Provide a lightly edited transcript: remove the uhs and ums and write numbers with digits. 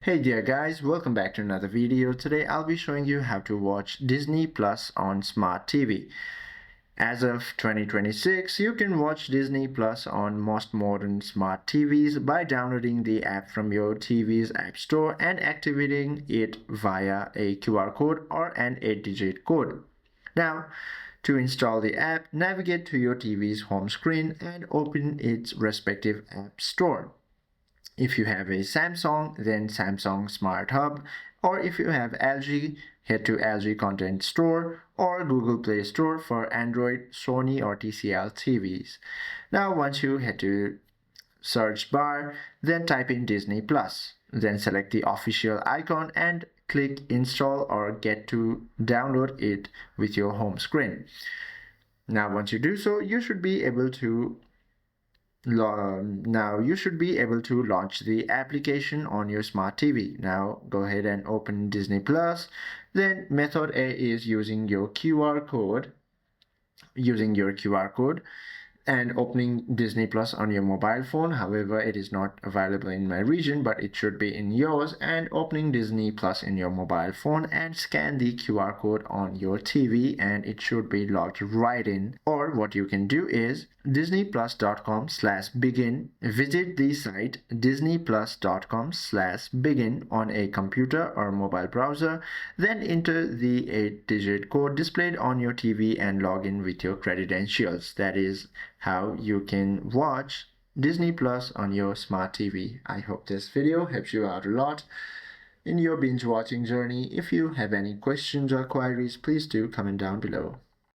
Hey there guys, welcome back to another video. Today I'll be showing you how to watch Disney Plus on Smart TV. As of 2026, you can watch Disney Plus on most modern smart TVs by downloading the app from your TV's app store and activating it via a QR code or an 8-digit code. Now, to install the app, navigate to your TV's home screen and open its respective app store. If you have a Samsung, then Samsung Smart Hub, or if you have LG, head to LG Content Store or Google Play Store for Android, Sony or TCL TVs. Now once you head to search bar, then type in Disney Plus. Then select the official icon and click install or get to download it with your home screen. Now once you do so, you should be able to launch the application on your smart TV. Now go ahead and open Disney Plus. Then method A is using your QR code and opening Disney Plus on your mobile phone. However, it is not available in my region, but it should be in yours. And opening Disney Plus in your mobile phone and scan the QR code on your TV and it should be logged right in. Or what you can do is disneyplus.com/begin. Visit the site disneyplus.com/begin on a computer or mobile browser. Then enter the 8-digit code displayed on your TV and log in with your credentials. That is how you can watch Disney Plus on your smart TV. I hope this video helps you out a lot in your binge watching journey. If you have any questions or queries, please do comment down below.